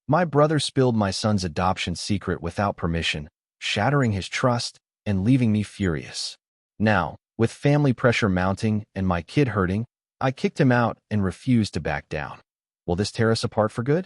My brother spilled my son's adoption secret without permission, shattering his trust and leaving me furious. Now, with family pressure mounting and my kid hurting, I kicked him out and refused to back down. Will this tear us apart for good?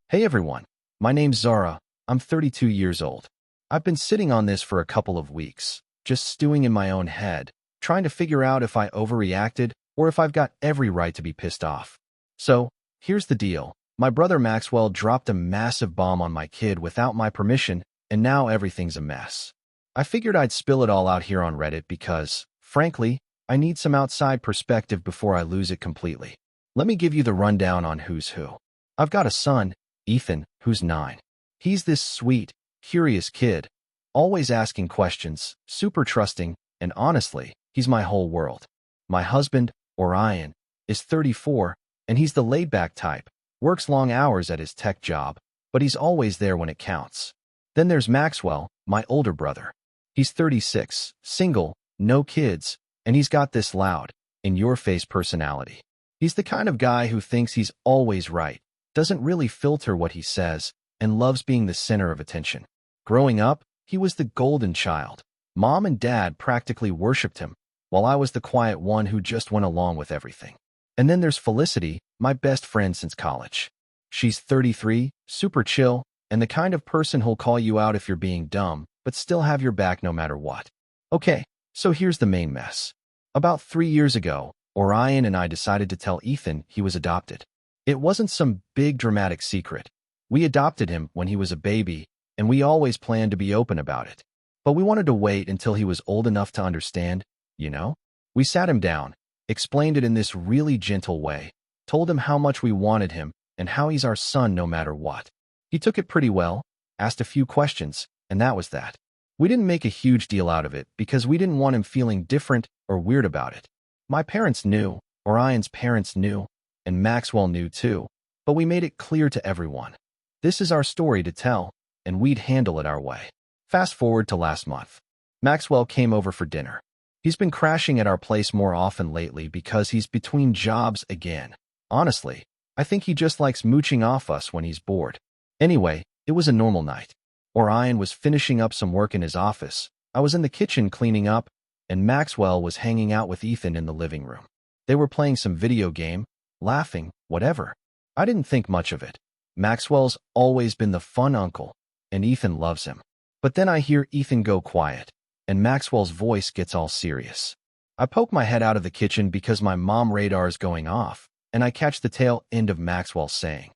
Hey everyone, my name's Zara. I'm 32 years old. I've been sitting on this for a couple of weeks, just stewing in my own head, trying to figure out if I overreacted or if I've got every right to be pissed off. So, here's the deal. My brother Maxwell dropped a massive bomb on my kid without my permission, and now everything's a mess. I figured I'd spill it all out here on Reddit because, frankly, I need some outside perspective before I lose it completely. Let me give you the rundown on who's who. I've got a son, Ethan, who's 9. He's this sweet, curious kid, always asking questions, super trusting, and honestly, he's my whole world. My husband, Orion, is 34, and he's the laid-back type, works long hours at his tech job, but he's always there when it counts. Then there's Maxwell, my older brother. He's 36, single, no kids, and he's got this loud, in-your-face personality. He's the kind of guy who thinks he's always right, doesn't really filter what he says, and loves being the center of attention. Growing up, he was the golden child. Mom and Dad practically worshipped him, while I was the quiet one who just went along with everything. And then there's Felicity, my best friend since college. She's 33, super chill, and the kind of person who'll call you out if you're being dumb, but still have your back no matter what. Okay, so here's the main mess. About 3 years ago, Orion and I decided to tell Ethan he was adopted. It wasn't some big dramatic secret. We adopted him when he was a baby, and we always planned to be open about it. But we wanted to wait until he was old enough to understand, you know? We sat him down, explained it in this really gentle way, told him how much we wanted him and how he's our son no matter what. He took it pretty well, asked a few questions, and that was that. We didn't make a huge deal out of it because we didn't want him feeling different or weird about it. My parents knew, Orion's parents knew, and Maxwell knew too, but we made it clear to everyone. This is our story to tell, and we'd handle it our way. Fast forward to last month. Maxwell came over for dinner. He's been crashing at our place more often lately because he's between jobs again. Honestly, I think he just likes mooching off us when he's bored. Anyway, it was a normal night. Orion was finishing up some work in his office. I was in the kitchen cleaning up, and Maxwell was hanging out with Ethan in the living room. They were playing some video game, laughing, whatever. I didn't think much of it. Maxwell's always been the fun uncle, and Ethan loves him. But then I hear Ethan go quiet, and Maxwell's voice gets all serious. I poke my head out of the kitchen because my mom radar's going off, and I catch the tail end of Maxwell saying,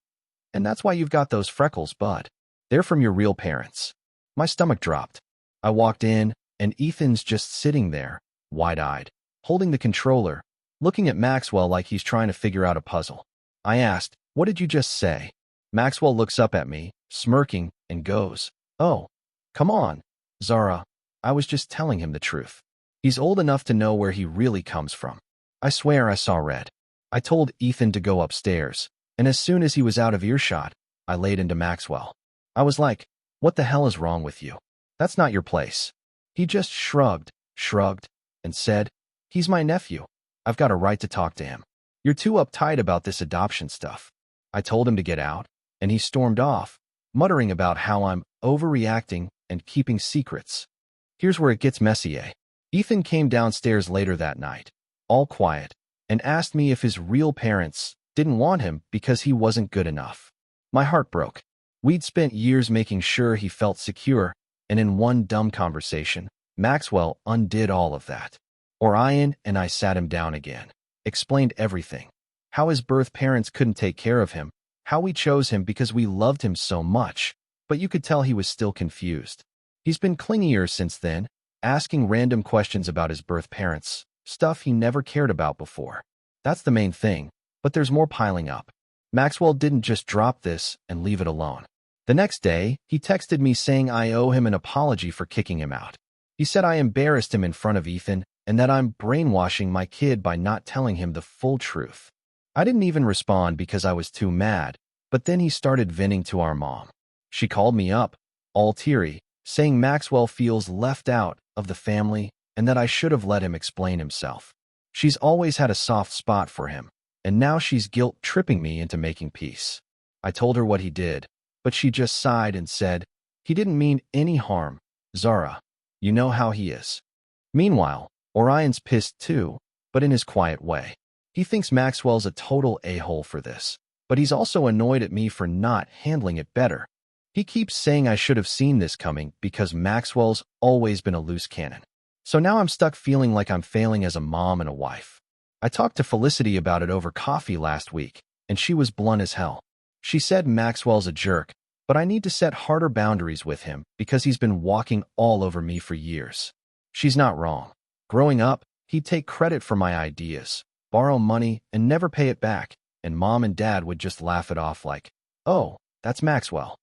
"And that's why you've got those freckles, bud. They're from your real parents." My stomach dropped. I walked in, and Ethan's just sitting there, wide-eyed, holding the controller, looking at Maxwell like he's trying to figure out a puzzle. I asked, "What did you just say?" Maxwell looks up at me, smirking, and goes, "Oh, come on, Zara. I was just telling him the truth. He's old enough to know where he really comes from." I swear I saw red. I told Ethan to go upstairs, and as soon as he was out of earshot, I laid into Maxwell. I was like, "What the hell is wrong with you? That's not your place." He just shrugged, and said, "He's my nephew. I've got a right to talk to him. You're too uptight about this adoption stuff." I told him to get out, and he stormed off, muttering about how I'm overreacting and keeping secrets. Here's where it gets messy, eh? Ethan came downstairs later that night, all quiet, and asked me if his real parents didn't want him because he wasn't good enough. My heart broke. We'd spent years making sure he felt secure, and in one dumb conversation, Maxwell undid all of that. Orion and I sat him down again, explained everything. How his birth parents couldn't take care of him, how we chose him because we loved him so much, but you could tell he was still confused. He's been clingier since then, asking random questions about his birth parents, stuff he never cared about before. That's the main thing, but there's more piling up. Maxwell didn't just drop this and leave it alone. The next day, he texted me saying I owe him an apology for kicking him out. He said I embarrassed him in front of Ethan and that I'm brainwashing my kid by not telling him the full truth. I didn't even respond because I was too mad, but then he started venting to our mom. She called me up, all teary, saying Maxwell feels left out of the family and that I should have let him explain himself. She's always had a soft spot for him, and now she's guilt-tripping me into making peace. I told her what he did, but she just sighed and said, "He didn't mean any harm, Zara. You know how he is." Meanwhile, Orion's pissed too, but in his quiet way. He thinks Maxwell's a total a-hole for this, but he's also annoyed at me for not handling it better. He keeps saying I should have seen this coming because Maxwell's always been a loose cannon. So now I'm stuck feeling like I'm failing as a mom and a wife. I talked to Felicity about it over coffee last week, and she was blunt as hell. She said Maxwell's a jerk, but I need to set harder boundaries with him because he's been walking all over me for years. She's not wrong. Growing up, he'd take credit for my ideas, borrow money, and never pay it back, and Mom and Dad would just laugh it off like, "Oh, that's Maxwell."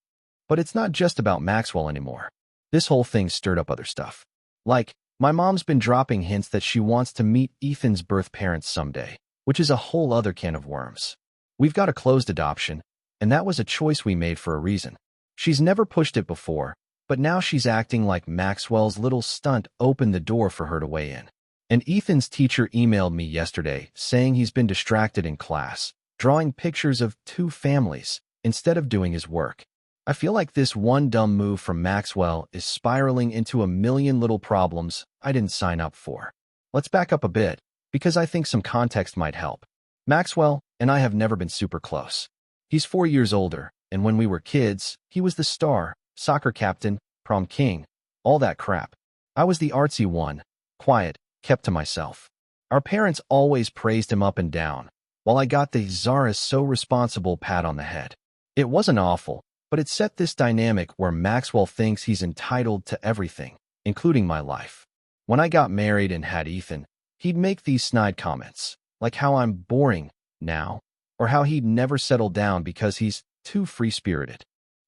But it's not just about Maxwell anymore. This whole thing stirred up other stuff. Like, my mom's been dropping hints that she wants to meet Ethan's birth parents someday, which is a whole other can of worms. We've got a closed adoption, and that was a choice we made for a reason. She's never pushed it before, but now she's acting like Maxwell's little stunt opened the door for her to weigh in. And Ethan's teacher emailed me yesterday saying he's been distracted in class, drawing pictures of two families instead of doing his work. I feel like this one dumb move from Maxwell is spiraling into a million little problems I didn't sign up for. Let's back up a bit, because I think some context might help. Maxwell and I have never been super close. He's 4 years older, and when we were kids, he was the star, soccer captain, prom king, all that crap. I was the artsy one, quiet, kept to myself. Our parents always praised him up and down, while I got the Zara's so responsible pat on the head. It wasn't awful, but it set this dynamic where Maxwell thinks he's entitled to everything, including my life. When I got married and had Ethan, he'd make these snide comments, like how I'm boring now, or how he'd never settle down because he's too free-spirited.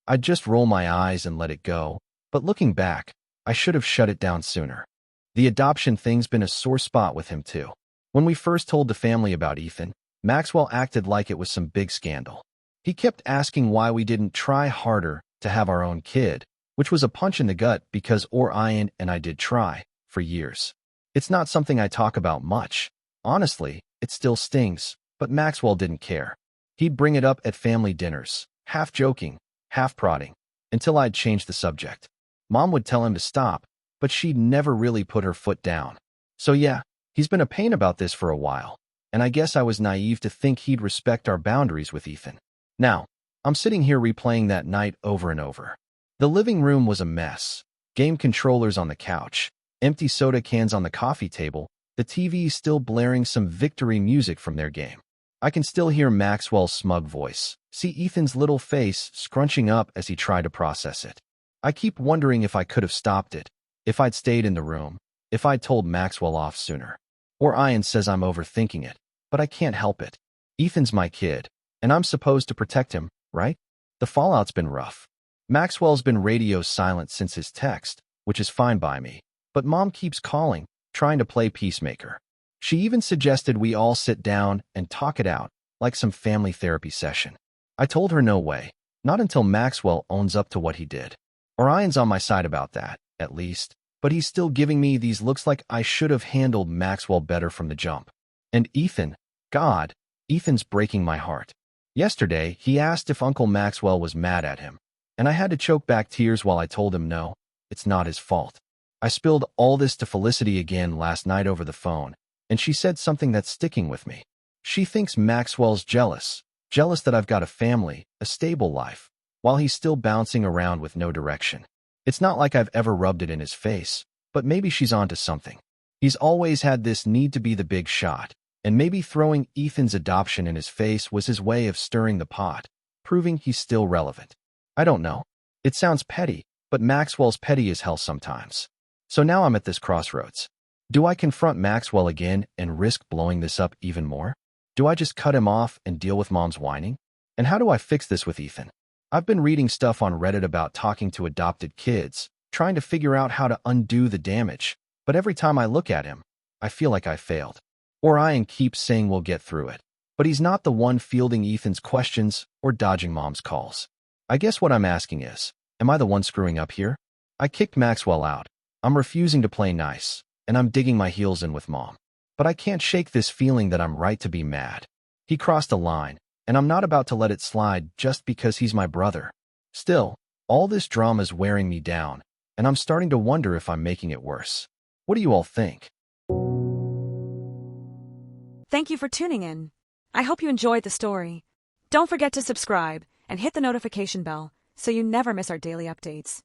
I'd just roll my eyes and let it go, but looking back, I should have shut it down sooner. The adoption thing's been a sore spot with him too. When we first told the family about Ethan, Maxwell acted like it was some big scandal. He kept asking why we didn't try harder to have our own kid, which was a punch in the gut because Orion and I did try, for years. It's not something I talk about much. Honestly, it still stings, but Maxwell didn't care. He'd bring it up at family dinners, half joking, half prodding, until I'd change the subject. Mom would tell him to stop, but she'd never really put her foot down. So yeah, he's been a pain about this for a while, and I guess I was naive to think he'd respect our boundaries with Ethan. Now, I'm sitting here replaying that night over and over. The living room was a mess. Game controllers on the couch, empty soda cans on the coffee table, the TV still blaring some victory music from their game. I can still hear Maxwell's smug voice, see Ethan's little face scrunching up as he tried to process it. I keep wondering if I could have stopped it, if I'd stayed in the room, if I'd told Maxwell off sooner. Orion says I'm overthinking it, but I can't help it. Ethan's my kid, and I'm supposed to protect him, right? The fallout's been rough. Maxwell's been radio silent since his text, which is fine by me, but Mom keeps calling, trying to play peacemaker. She even suggested we all sit down and talk it out, like some family therapy session. I told her no way, not until Maxwell owns up to what he did. Orion's on my side about that, at least, but he's still giving me these looks like I should have handled Maxwell better from the jump. And Ethan, God, Ethan's breaking my heart. Yesterday, he asked if Uncle Maxwell was mad at him, and I had to choke back tears while I told him no, it's not his fault. I spilled all this to Felicity again last night over the phone, and she said something that's sticking with me. She thinks Maxwell's jealous that I've got a family, a stable life, while he's still bouncing around with no direction. It's not like I've ever rubbed it in his face, but maybe she's onto something. He's always had this need to be the big shot, and maybe throwing Ethan's adoption in his face was his way of stirring the pot, proving he's still relevant. I don't know. It sounds petty, but Maxwell's petty as hell sometimes. So now I'm at this crossroads. Do I confront Maxwell again and risk blowing this up even more? Do I just cut him off and deal with Mom's whining? And how do I fix this with Ethan? I've been reading stuff on Reddit about talking to adopted kids, trying to figure out how to undo the damage, but every time I look at him, I feel like I failed. Orion keeps saying we'll get through it, but he's not the one fielding Ethan's questions or dodging Mom's calls. I guess what I'm asking is, am I the one screwing up here? I kicked Maxwell out. I'm refusing to play nice, and I'm digging my heels in with Mom. But I can't shake this feeling that I'm right to be mad. He crossed a line, and I'm not about to let it slide just because he's my brother. Still, all this drama's wearing me down, and I'm starting to wonder if I'm making it worse. What do you all think? Thank you for tuning in. I hope you enjoyed the story. Don't forget to subscribe and hit the notification bell so you never miss our daily updates.